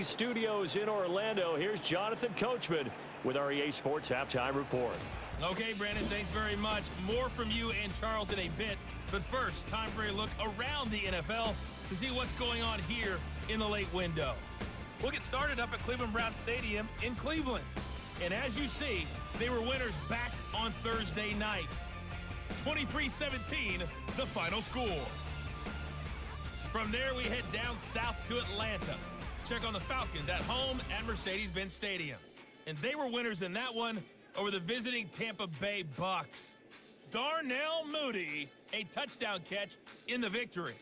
NBC studios in Orlando, here's Jonathan Coachman with our EA Sports Halftime Report. Okay, Brandon, thanks very much. More from you and Charles in a bit. But first, time for a look around the NFL to see what's going on here in the late window. We'll get started up at Cleveland Browns Stadium in Cleveland. And as you see, they were winners back on Thursday night. 23-17, the final score. From there, we head down south to Atlanta. Check on the Falcons at home at Mercedes-Benz Stadium. And they were winners in that one over the visiting Tampa Bay Bucks. Darnell Mooney, a touchdown catch in the victory.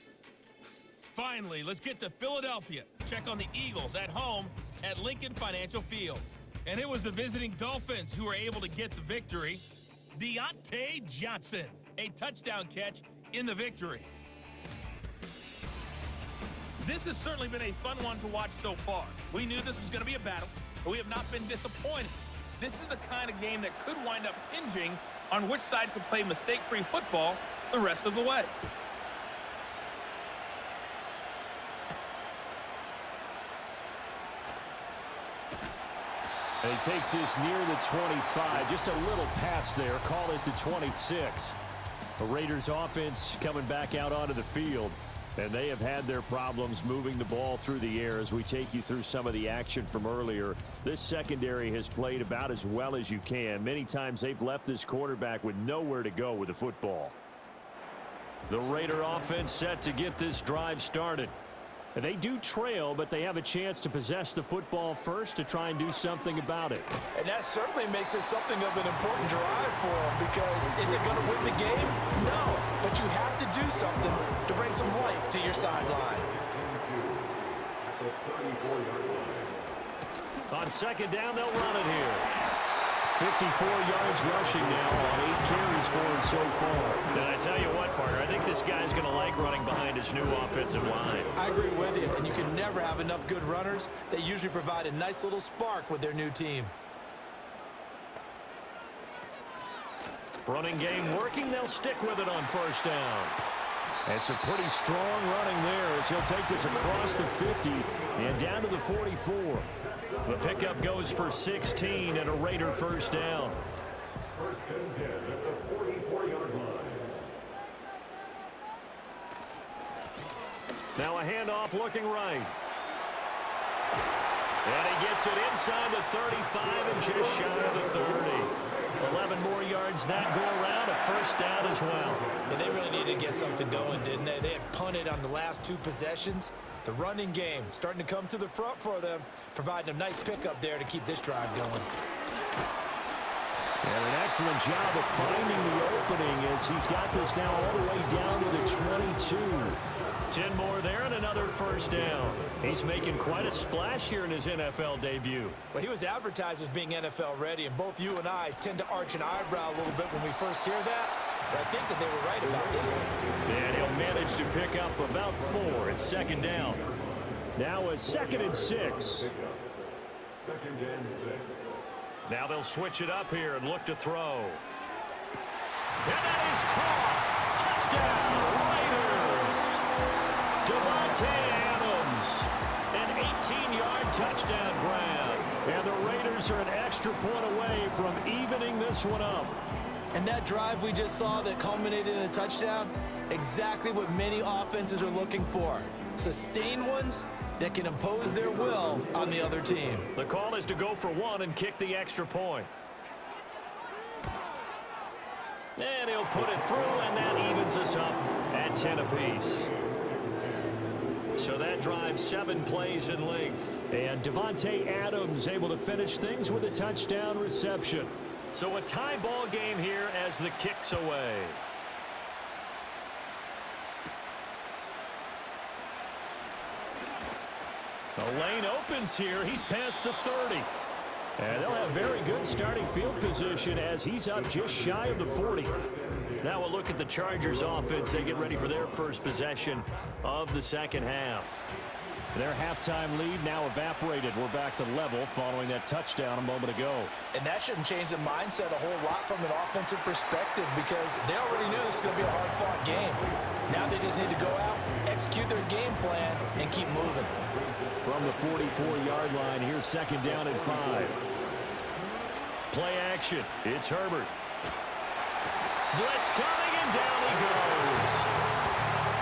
Finally, let's get to Philadelphia. Check on the Eagles at home at Lincoln Financial Field. And it was the visiting Dolphins who were able to get the victory. Deontay Johnson, a touchdown catch in the victory. This has certainly been a fun one to watch so far. We knew this was going to be a battle, but we have not been disappointed. This is the kind of game that could wind up hinging on which side could play mistake-free football the rest of the way. And he takes this near the 25. Just a little pass there. Call it the 26. The Raiders offense coming back out onto the field. And they have had their problems moving the ball through the air as we take you through some of the action from earlier. This secondary has played about as well as you can. Many times they've left this quarterback with nowhere to go with the football. The Raider offense set to get this drive started. And they do trail, but they have a chance to possess the football first to try and do something about it. And that certainly makes it something of an important drive for them, because is it going to win the game? No, but you have to do something to bring some life to your sideline. On second down, they'll run it here. 54 yards rushing now on 8 carries for him so far. And I tell you what, partner, I think this guy's going to like running behind his new offensive line. I agree with you, and you can never have enough good runners. They usually provide a nice little spark with their new team. Running game working. They'll stick with it on first down. And some pretty strong running there as he'll take this across the 50 and down to the 44. The pickup goes for 16 and a Raider first down. Now a handoff looking right. And he gets it inside the 35 and just shy of the 30. 11 more yards that go around, a first down as well. Yeah, they really needed to get something going, didn't they? They had punted on the last 2 possessions. The running game starting to come to the front for them, providing a nice pickup there to keep this drive going. And an excellent job of finding the opening as he's got this now all the way down to the 22. 10 more there and another first down. He's making quite a splash here in his NFL debut. Well, he was advertised as being NFL ready, and both you and I tend to arch an eyebrow a little bit when we first hear that. But I think that they were right about this one. And he'll manage to pick up about 4 at second down. Now a 2nd and 6. Now they'll switch it up here and look to throw. And that is caught. Touchdown, Raiders. Davante Adams. An 18-yard touchdown grab. And the Raiders are an extra point away from evening this one up. And that drive we just saw that culminated in a touchdown, exactly what many offenses are looking for. Sustained ones that can impose their will on the other team. The call is to go for 1 and kick the extra point. And he'll put it through, and that evens us up at 10 apiece. So that drives 7 plays in length. And Davante Adams able to finish things with a touchdown reception. So a tie ball game here as the kick's away. The lane opens here. He's past the 30. And they'll have very good starting field position as he's up just shy of the 40. Now we'll look at the Chargers offense. They get ready for their first possession of the second half. Their halftime lead now evaporated. We're back to level following that touchdown a moment ago. And that shouldn't change the mindset a whole lot from an offensive perspective, because they already knew this was going to be a hard-fought game. Now they just need to go out, execute their game plan, and keep moving. from the 44-yard line. Here's second down and 5. Play action. It's Herbert. Blitz coming, and down he goes.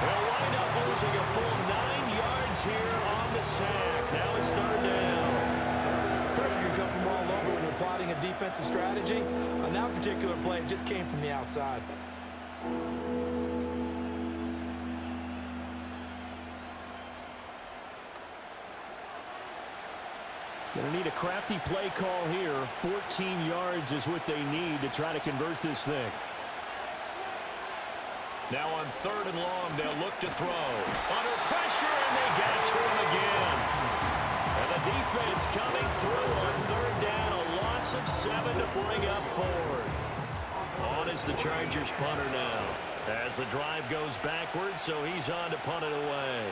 They'll wind up losing a full 9 yards here on the sack. Now it's third down. Pressure can come from all over when you're plotting a defensive strategy. On that particular play, it just came from the outside. Going to need a crafty play call here. 14 yards is what they need to try to convert this thing. Now on third and long, they'll look to throw. Under pressure, and they get it to him again. And the defense coming through on third down. A loss of 7 to bring up fourth. On is the Chargers punter now. As the drive goes backwards, so he's on to punt it away.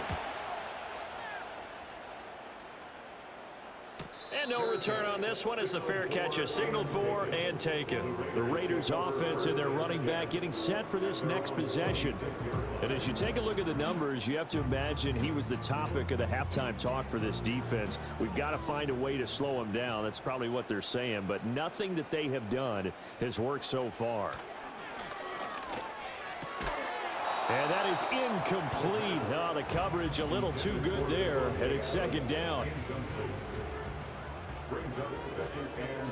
And no return on this one as the fair catch is signaled for and taken. The Raiders offense and their running back getting set for this next possession. And as you take a look at the numbers, you have to imagine he was the topic of the halftime talk for this defense. We've got to find a way to slow him down. That's probably what they're saying, but nothing that they have done has worked so far. And that is incomplete. Oh, the coverage a little too good there, and it's second down. Brings up second and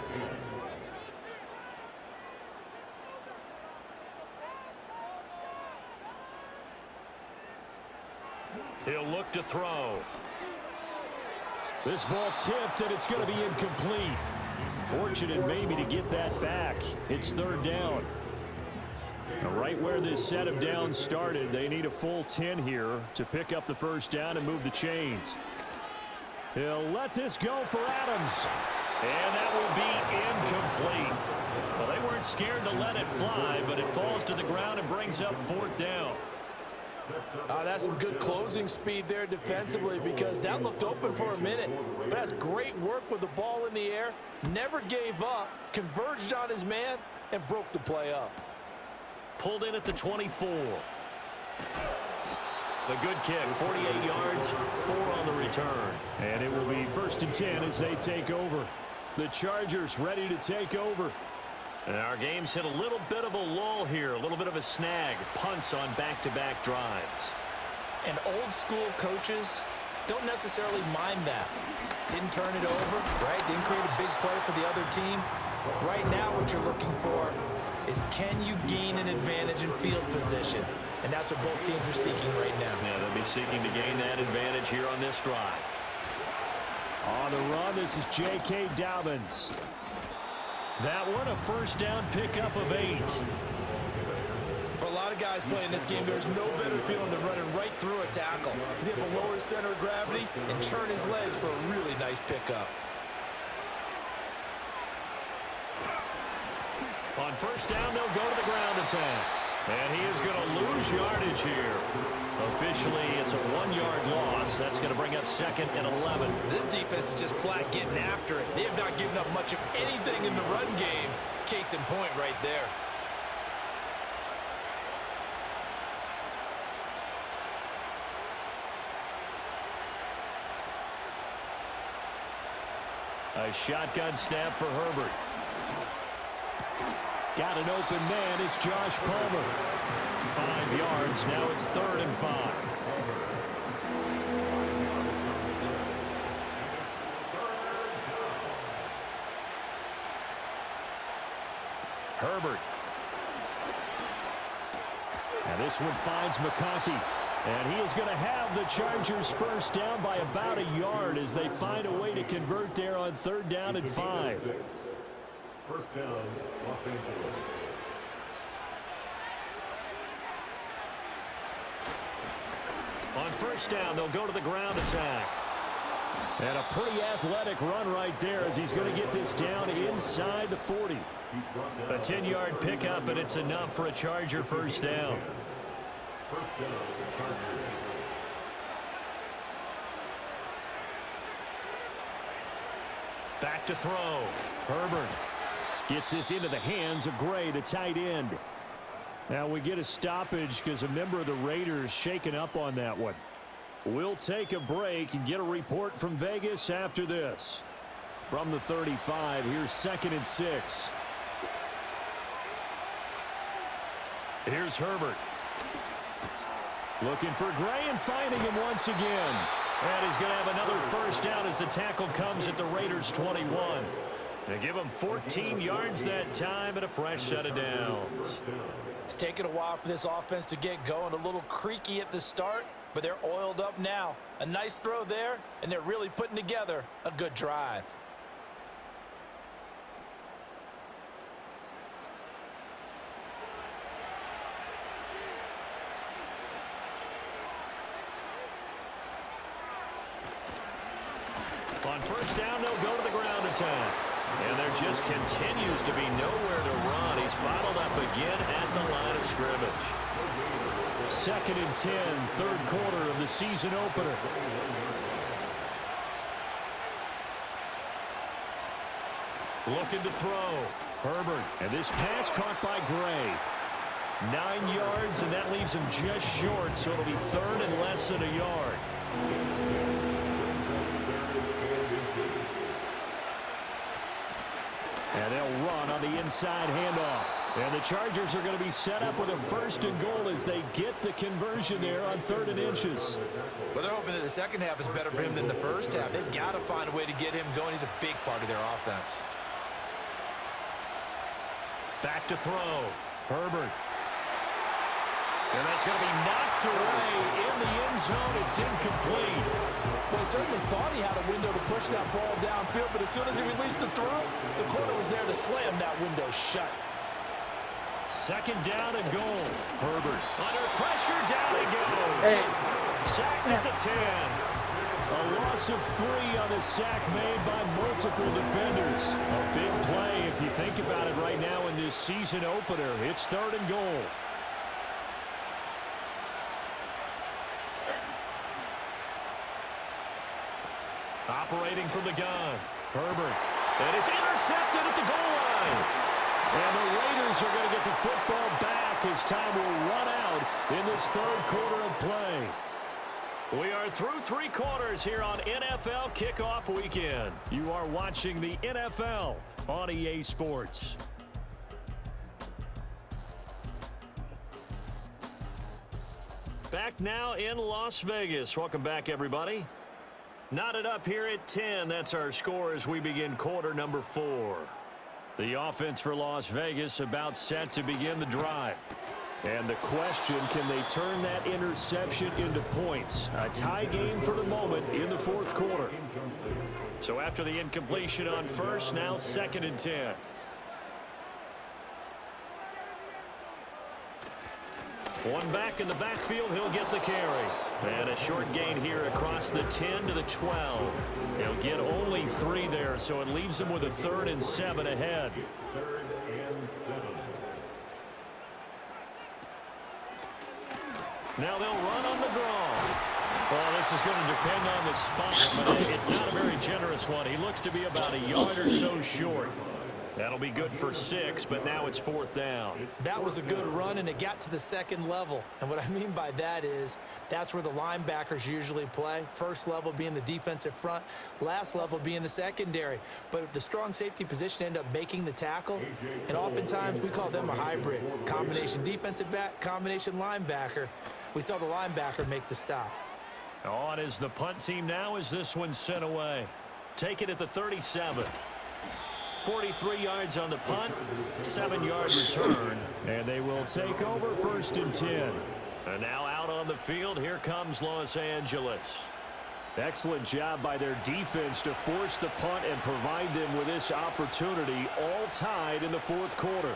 10. He'll look to throw. This ball tipped, and it's going to be incomplete. Fortunate maybe to get that back. It's third down. Now, right where this set of downs started, they need a full 10 here to pick up the first down and move the chains. He'll let this go for Adams. And that will be incomplete. Well, they weren't scared to let it fly, but it falls to the ground and brings up fourth down. That's some good closing speed there defensively because that looked open for a minute. But that's great work with the ball in the air. Never gave up, converged on his man, and broke the play up. Pulled in at the 24. The good kick, 48 yards, 4 on the return. And it will be first and 10 as they take over. The Chargers ready to take over. And our game's hit a little bit of a lull here, a little bit of a snag. Punts on back-to-back drives. And old school coaches don't necessarily mind that. Didn't turn it over, right? Didn't create a big play for the other team. Right now what you're looking for is can you gain an advantage in field position? And that's what both teams are seeking right now. Yeah, they'll be seeking to gain that advantage here on this drive. On the run, this is J.K. Dobbins. That one, a first down pickup of 8. For a lot of guys playing this game, there's no better feeling than running right through a tackle. He's able to lower his center of gravity and churn his legs for a really nice pickup. On first down, they'll go to the ground attack. And he is going to lose yardage here. Officially, it's a 1-yard loss. That's going to bring up second and 11. This defense is just flat getting after it. They have not given up much of anything in the run game. Case in point right there. A shotgun snap for Herbert. Got an open man. It's Josh Palmer. 5 yards. Now it's third and 5. Herbert. And this one finds McConkey. And he is going to have the Chargers first down by about a yard as they find a way to convert there on third down and 5. First down, Los Angeles. On first down, they'll go to the ground attack. And a pretty athletic run right there as he's going to get this down inside the 40. A 10-yard pickup, and it's enough for a Charger first down. First down, Chargers. Back to throw. Herbert gets this into the hands of Gray, the tight end. Now we get a stoppage because a member of the Raiders shaken up on that one. We'll take a break and get a report from Vegas after this. From the 35, here's 2nd and 6. Here's Herbert. Looking for Gray and finding him once again. And he's going to have another first down as the tackle comes at the Raiders' 21. They give him 14 yards that time and a fresh set of downs. It's taken a while for this offense to get going. A little creaky at the start, but they're oiled up now. A nice throw there, and they're really putting together a good drive. On first down, they'll go to the ground attack. And there just continues to be nowhere to run. He's bottled up again at the line of scrimmage. 2nd and 10, third quarter of the season opener. Looking to throw. Herbert. And this pass caught by Gray. 9 yards, and that leaves him just short, so it'll be 3rd and less than a yard. And they'll run on the inside handoff. And the Chargers are going to be set up with a 1st and goal as they get the conversion there on 3rd and inches. Well, they're hoping that the second half is better for him than the first half. They've got to find a way to get him going. He's a big part of their offense. Back to throw. Herbert. And that's going to be knocked away in the end zone. It's incomplete. Well, he certainly thought he had a window to push that ball downfield, but as soon as he released the throw, the corner was there to slam that window shut. 2nd down and goal. Herbert under pressure, down he goes. Sacked at the 10. A loss of 3 on the sack made by multiple defenders. A big play if you think about it right now in this season opener. It's 3rd and goal. Operating from the gun. Herbert. And it's intercepted at the goal line. And the Raiders are going to get the football back as time will run out in this 3rd quarter of play. We are through 3 quarters here on NFL Kickoff Weekend. You are watching the NFL on EA Sports. Back now in Las Vegas. Welcome back, everybody. Knotted up here at 10. That's our score as we begin quarter number 4. The offense for Las Vegas about set to begin the drive. And the question, can they turn that interception into points? A tie game for the moment in the 4th quarter. So after the incompletion on first, now 2nd and 10. One back in the backfield, he'll get the carry. And a short gain here across the 10 to the 12. He'll get only 3 there, so it leaves him with a 3rd and 7 ahead. 3rd and 7. Now they'll run on the draw. Well, this is going to depend on the spot, but it's not a very generous one. He looks to be about a yard or so short. That'll be good for 6, but now it's 4th down. That was a good run, and it got to the 2nd level. And what I mean by that is that's where the linebackers usually play. First level being the defensive front, last level being the secondary. But the strong safety position ended up making the tackle, and oftentimes we call them a hybrid. Combination defensive back, combination linebacker. We saw the linebacker make the stop. On is the punt team now as this one's sent away. Take it at the 37. 43 yards on the punt, 7-yard return, and they will take over 1st and 10. And now out on the field, here comes Los Angeles. Excellent job by their defense to force the punt and provide them with this opportunity, all tied in the 4th quarter.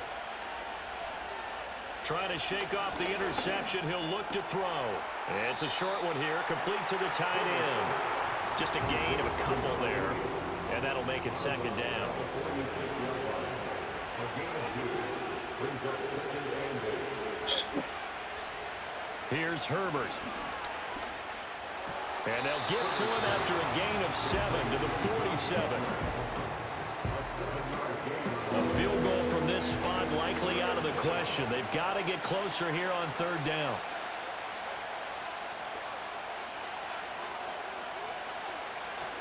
Trying to shake off the interception, he'll look to throw. It's a short one here, complete to the tight end. Just a gain of a couple there. And that'll make it 2nd down. Here's Herbert. And they'll get to him after a gain of 7 to the 47. A field goal from this spot likely out of the question. They've got to get closer here on 3rd down.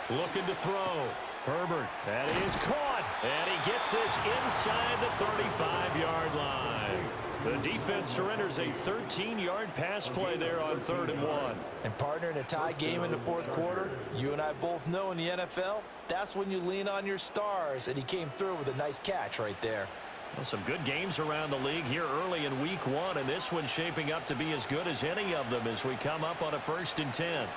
Looking to throw. Herbert, that is caught. And he gets this inside the 35-yard line. The defense surrenders a 13-yard pass play there on 3rd and 1. And partner, in a tie game in the fourth quarter, you and I both know in the NFL, that's when you lean on your stars, and he came through with a nice catch right there. Well, some good games around the league here early in week 1, and this one's shaping up to be as good as any of them as we come up on a 1st and 10.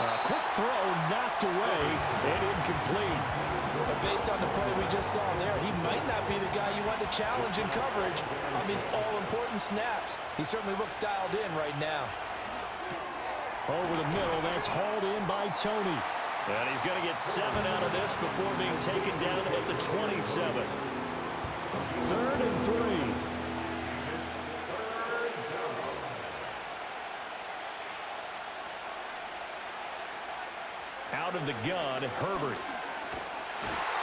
A quick throw knocked away and incomplete. But based on the play we just saw there, he might not be the guy you want to challenge in coverage on these all-important snaps. He certainly looks dialed in right now. Over the middle, that's hauled in by Tony. And he's going to get 7 out of this before being taken down at the 27. 3rd and 3. Out of the gun, Herbert.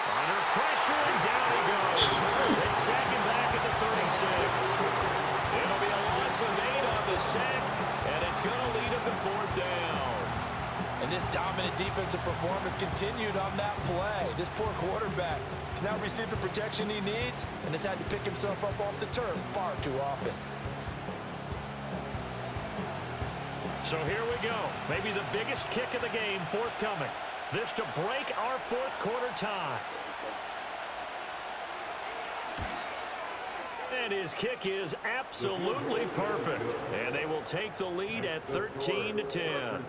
Under pressure, and down he goes. They sack him back at the 36. It'll be a loss of 8 on the sack, and it's going to lead him to 4th down. And this dominant defensive performance continued on that play. This poor quarterback has now received the protection he needs and has had to pick himself up off the turf far too often. So here we go. Maybe the biggest kick of the game forthcoming. This to break our 4th quarter tie. And his kick is absolutely perfect. And they will take the lead at 13-10.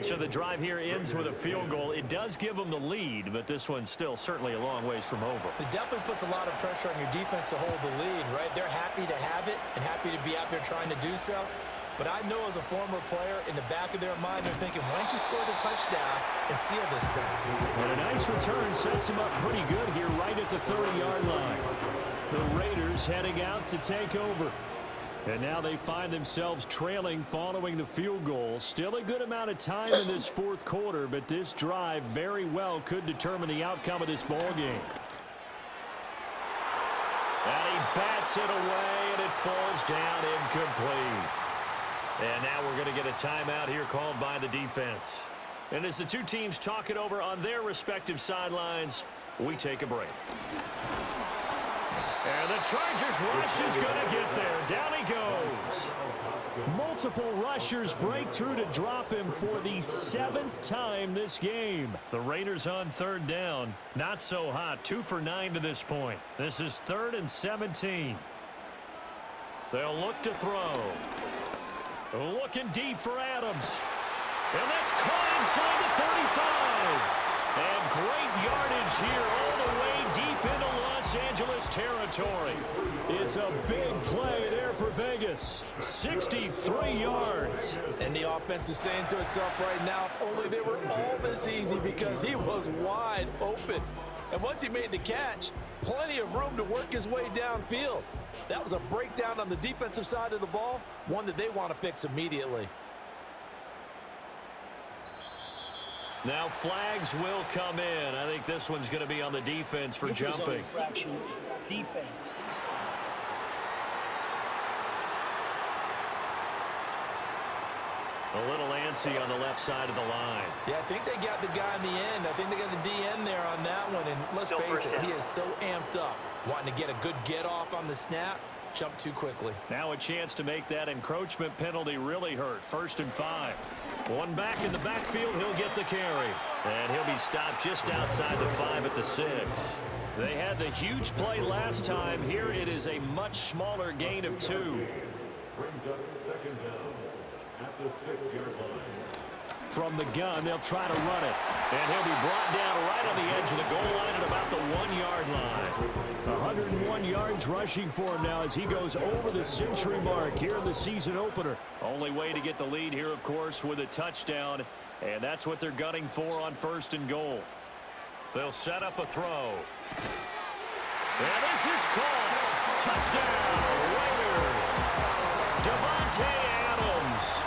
So the drive here ends with a field goal. It does give them the lead, but this one's still certainly a long ways from over. It definitely puts a lot of pressure on your defense to hold the lead, right? They're happy to have it and happy to be out there trying to do so. But I know as a former player, in the back of their mind, they're thinking, why don't you score the touchdown and seal this thing? And a nice return sets him up pretty good here right at the 30-yard line. The Raiders heading out to take over. And now they find themselves trailing following the field goal. Still a good amount of time in this 4th quarter, but this drive very well could determine the outcome of this ball game. And he bats it away, and it falls down incomplete. And now we're going to get a timeout here called by the defense. And as the two teams talk it over on their respective sidelines, we take a break. And the Chargers rush is going to get there. Down he goes. Multiple rushers break through to drop him for the 7th time this game. The Raiders on 3rd down. Not so hot. 2 for 9 to this point. This is 3rd and 17. They'll look to throw. Looking deep for Adams. And that's caught inside the 35. And great yardage here all the way deep into Los Angeles territory. It's a big play there for Vegas. 63 yards. And the offense is saying to itself right now, only they were all this easy because he was wide open. And once he made the catch, plenty of room to work his way downfield. That was a breakdown on the defensive side of the ball, one that they want to fix immediately. Now flags will come in. I think this one's going to be on the defense for jumping. Infraction, defense. A little antsy on the left side of the line. Yeah, I think they got the guy in the end. I think they got the DN there on that one. And let's face it, he is so amped up, wanting to get a good get off on the snap, jump too quickly. Now a chance to make that encroachment penalty really hurt. 1st and 5. One back in the backfield, he'll get the carry. And he'll be stopped just outside the 5 at the 6. They had the huge play last time. Here it is a much smaller gain of 2. Brings up 2nd down at the 6-yard line. From the gun, they'll try to run it. And he'll be brought down right on the edge of the goal line at about the 1-yard line. 101 yards rushing for him now as he goes over the century mark here in the season opener. Only way to get the lead here, of course, with a touchdown. And that's what they're gunning for on 1st and goal. They'll set up a throw. And this is caught. Touchdown, Raiders. Davante Adams.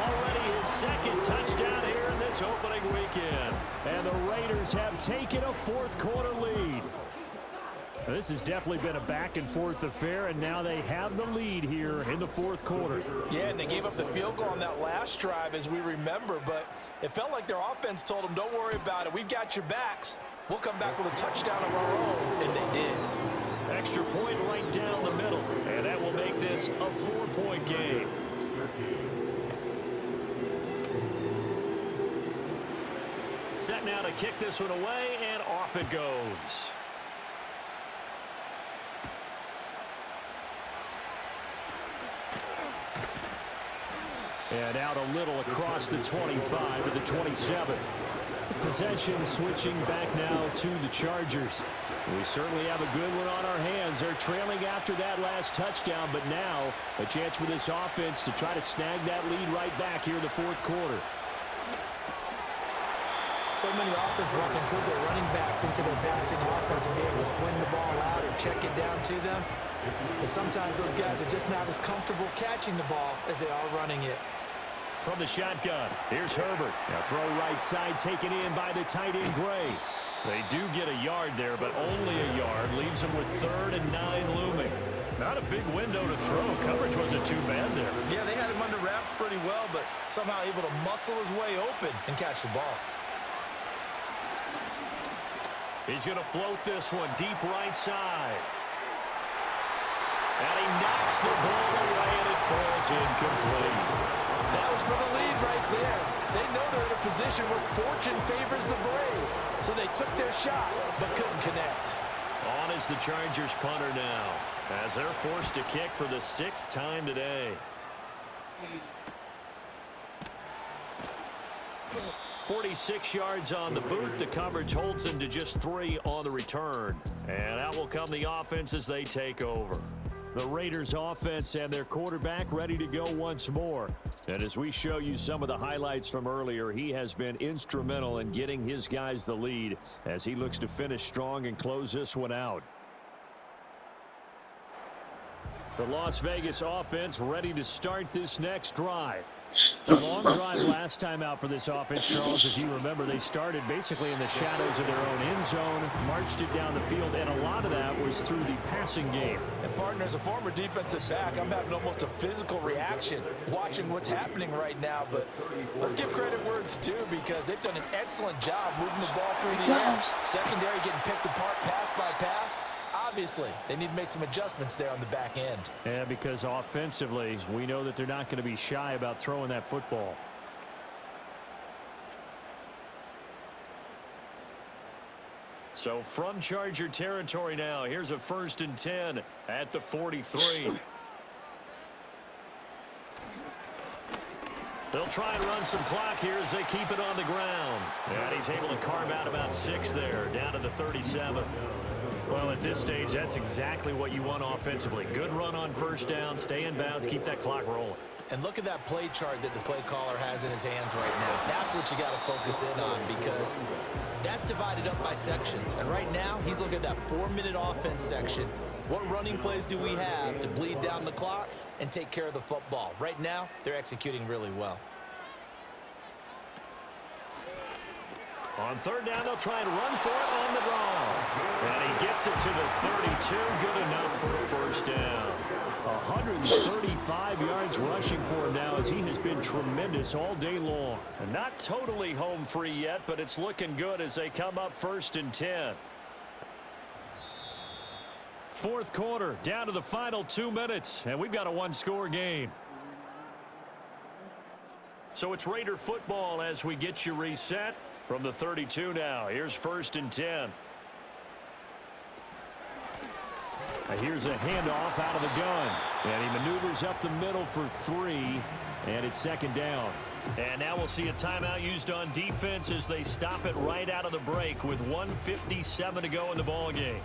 Already his 2nd touchdown here in this opening weekend. And the Raiders have taken a 4th quarter lead. This has definitely been a back-and-forth affair, and now they have the lead here in the fourth quarter. Yeah, and they gave up the field goal on that last drive, as we remember, but it felt like their offense told them, don't worry about it. We've got your backs. We'll come back with a touchdown of our own, and they did. Extra point right down the middle, and that will make this a 4-point game. Set now to kick this one away, and off it goes. And out a little across the 25 to the 27. Possession switching back now to the Chargers. We certainly have a good one on our hands. They're trailing after that last touchdown, but now a chance for this offense to try to snag that lead right back here in the fourth quarter. So many offenses want to include their running backs into their passing offense and be able to swing the ball out or check it down to them. But sometimes those guys are just not as comfortable catching the ball as they are running it. From the shotgun, here's Herbert. Now throw right side taken in by the tight end Gray. They do get a yard there, but only a yard. Leaves them with 3rd and 9 looming. Not a big window to throw. Coverage wasn't too bad there. Yeah, they had him under wraps pretty well, but somehow able to muscle his way open and catch the ball. He's going to float this one deep right side. And he knocks the ball away, and it falls incomplete. That was for the lead right there. They know they're in a position where fortune favors the brave. So they took their shot, but couldn't connect. On is the Chargers punter now, as they're forced to kick for the 6th time today. 46 yards on the boot. The coverage holds them to just 3 on the return. And out will come the offense as they take over. The Raiders offense and their quarterback ready to go once more. And as we show you some of the highlights from earlier, he has been instrumental in getting his guys the lead as he looks to finish strong and close this one out. The Las Vegas offense ready to start this next drive. A long drive last time out for this offense, Charles. If you remember, they started basically in the shadows of their own end zone, marched it down the field, and a lot of that was through the passing game. And partner, as a former defensive back, I'm having almost a physical reaction watching what's happening right now. But let's give credit where it's due, because they've done an excellent job moving the ball through the air. Secondary getting picked apart pass by pass. Obviously, they need to make some adjustments there on the back end. Yeah, because offensively, we know that they're not going to be shy about throwing that football. So from Charger territory now, here's a 1st and 10 at the 43. They'll try and run some clock here as they keep it on the ground. And he's able to carve out about 6 there, down to the 37. Well, at this stage, that's exactly what you want offensively. Good run on 1st down, stay in bounds, keep that clock rolling. And look at that play chart that the play caller has in his hands right now. That's what you got to focus in on, because that's divided up by sections. And right now, he's looking at that 4-minute offense section. What running plays do we have to bleed down the clock and take care of the football? Right now, they're executing really well. On 3rd down, they'll try and run for it on the draw. And he gets it to the 32. Good enough for a 1st down. 135 yards rushing for him now, as he has been tremendous all day long. And not totally home free yet, but it's looking good as they come up 1st and 10. 4th quarter, down to the final 2 minutes, and we've got a 1-score game. So it's Raider football as we get you reset. From the 32 now, here's 1st and 10. Here's a handoff out of the gun. And he maneuvers up the middle for 3, and it's 2nd down. And now we'll see a timeout used on defense as they stop it right out of the break with 1:57 to go in the ball game.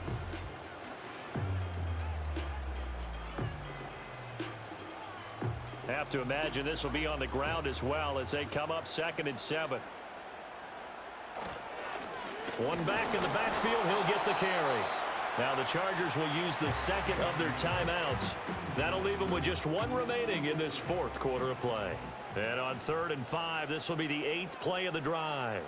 Have to imagine this will be on the ground as well as they come up 2nd and 7. One back in the backfield, he'll get the carry. Now the Chargers will use the 2nd of their timeouts. That'll leave them with just 1 remaining in this 4th quarter of play. And on 3rd and 5, this will be the 8th play of the drive.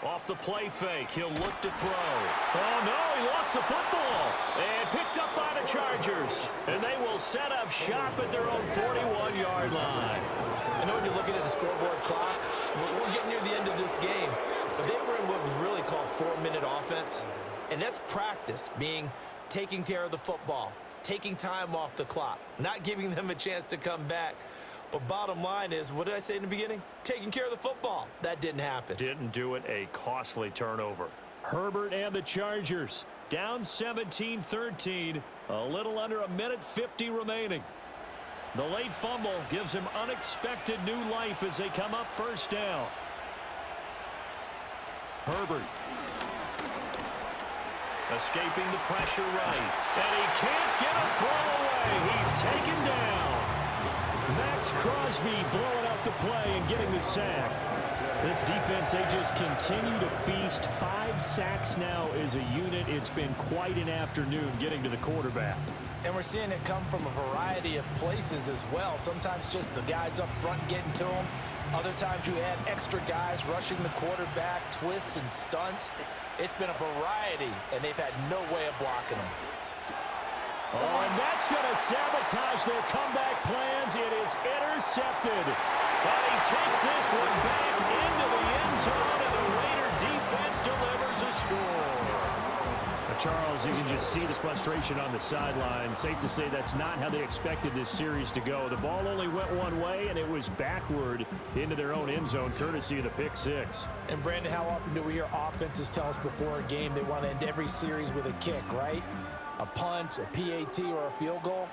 Off the play fake, he'll look to throw. Oh, no, he lost the football. And picked up by the Chargers. And they will set up shop at their own 41-yard line. I know when you're looking at the scoreboard clock, we're getting near the end of this game. But they were in what was really called 4-minute offense. And that's practice, meaning taking care of the football, taking time off the clock, not giving them a chance to come back. But bottom line is, what did I say in the beginning? Taking care of the football. That didn't happen. Didn't do it. A costly turnover. Herbert and the Chargers down 17-13. A little under 1:50 remaining. The late fumble gives him unexpected new life as they come up first down. Herbert. Escaping the pressure right. And he can't get a throw away. He's taken down. Max Crosby blowing up the play and getting the sack. This defense, they just continue to feast. 5 sacks now as a unit. It's been quite an afternoon getting to the quarterback. And we're seeing it come from a variety of places as well. Sometimes just the guys up front getting to him. Other times you add extra guys rushing the quarterback, twists and stunts. It's been a variety, and they've had no way of blocking them. Oh, and that's going to sabotage their comeback plans. It is intercepted. But he takes this one back into the end zone, and the Raider defense delivers a score. Charles, you can just see the frustration on the sideline. Safe to say that's not how they expected this series to go. The ball only went one way, and it was backward into their own end zone, courtesy of the pick six. And, Brandon, how often do we hear offenses tell us before a game they want to end every series with a kick, right? A punt, a PAT, or a field goal?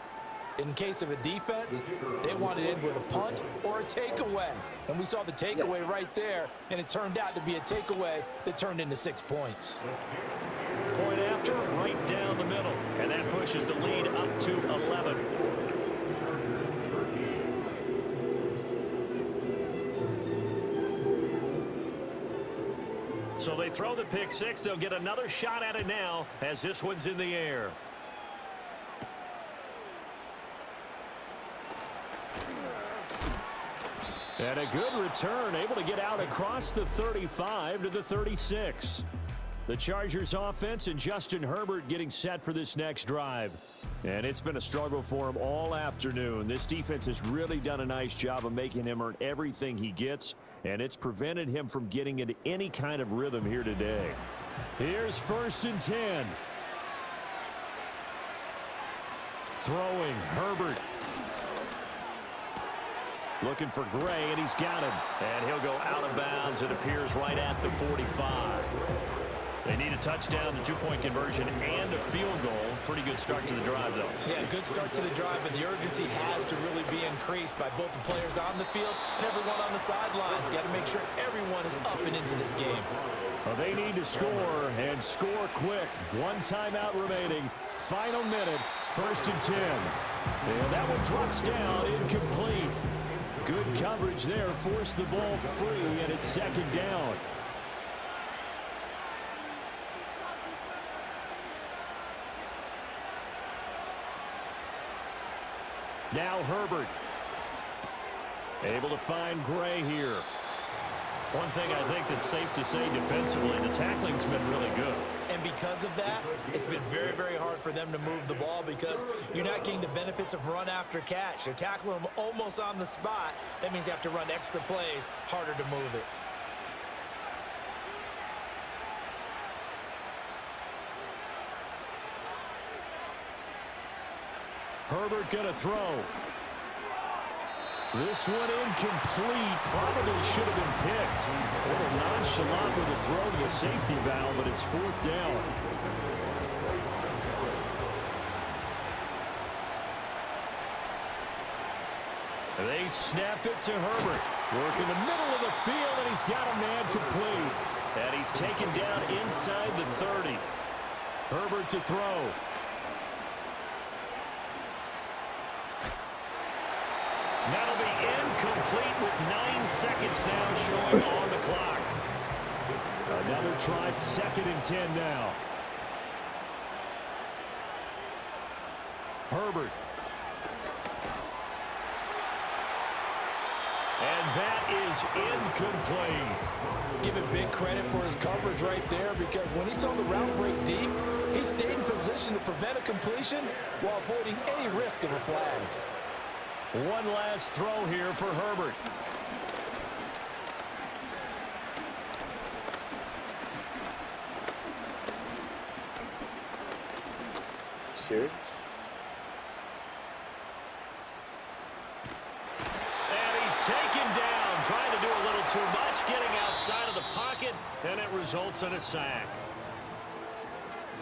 In case of a defense, they want it in with a punt or a takeaway. And we saw the takeaway right there, and it turned out to be a takeaway that turned into 6 points. Point after, right down the middle. And that pushes the lead up to 11. So they throw the pick six. They'll get another shot at it now as this one's in the air. And a good return, able to get out across the 35 to the 36. The Chargers offense and Justin Herbert getting set for this next drive. And it's been a struggle for him all afternoon. This defense has really done a nice job of making him earn everything he gets, and it's prevented him from getting into any kind of rhythm here today. Here's 1st and 10. Throwing, Herbert. Looking for Gray, and he's got him. And he'll go out of bounds. It appears right at the 45. They need a touchdown, the 2-point conversion, and a field goal. Pretty good start to the drive, though. Yeah, good start to the drive, but the urgency has to really be increased by both the players on the field and everyone on the sidelines. Got to make sure everyone is up and into this game. Well, they need to score, and score quick. 1 timeout remaining. Final minute, 1st and 10. And that one drops down, incomplete. Good coverage there, forced the ball free, and it's 2nd down. Now Herbert. Able to find Gray here. One thing I think that's safe to say defensively, the tackling's been really good. And because of that, it's been very, very hard for them to move the ball because you're not getting the benefits of run after catch. They're tackling them almost on the spot. That means you have to run extra plays, harder to move it. Herbert gonna throw. This one incomplete. Probably should have been picked. A little nonchalant with a throw to the safety valve, but it's 4th down. They snap it to Herbert. Work in the middle of the field, and he's got a man complete. And he's taken down inside the 30. Herbert to throw. That'll be incomplete with 9 seconds now showing on the clock. Another try, 2nd and 10 now. Herbert. And that is incomplete. give him big credit for his coverage right there, because when he saw the route break deep, he stayed in position to prevent a completion while avoiding any risk of a flag. One last throw here for Herbert. Serious? And he's taken down, trying to do a little too much, getting outside of the pocket, and it results in a sack.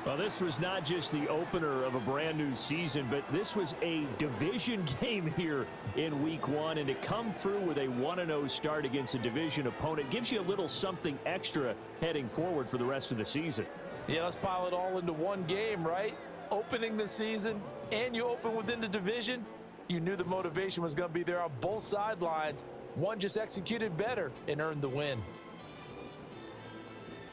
Well, this was not just the opener of a brand new season, but this was a division game here in week 1, and to come through with a 1-0 start against a division opponent gives you a little something extra heading forward for the rest of the season. Yeah, let's pile it all into one game, right? Opening the season, and you open within the division. You knew the motivation was going to be there on both sidelines. One just executed better and earned the win.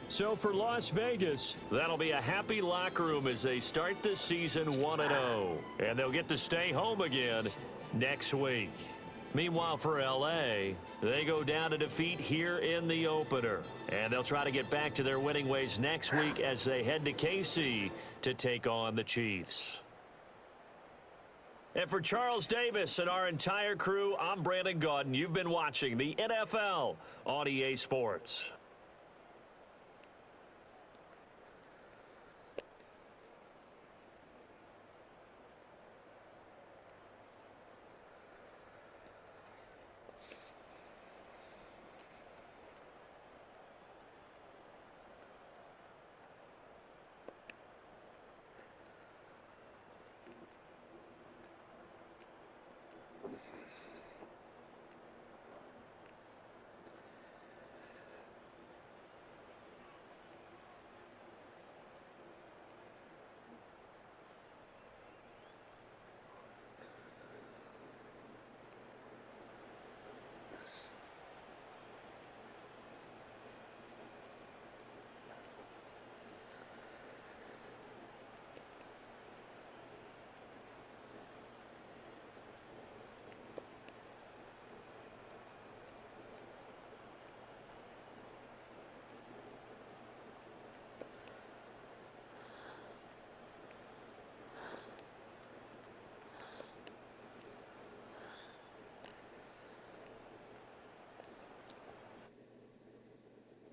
So for Las Vegas, that'll be a happy locker room as they start this season 1-0. And they'll get to stay home again next week. Meanwhile, for L.A., they go down to defeat here in the opener. And they'll try to get back to their winning ways next week as they head to KC to take on the Chiefs. And for Charles Davis and our entire crew, I'm Brandon Gaudin. You've been watching the NFL on EA Sports.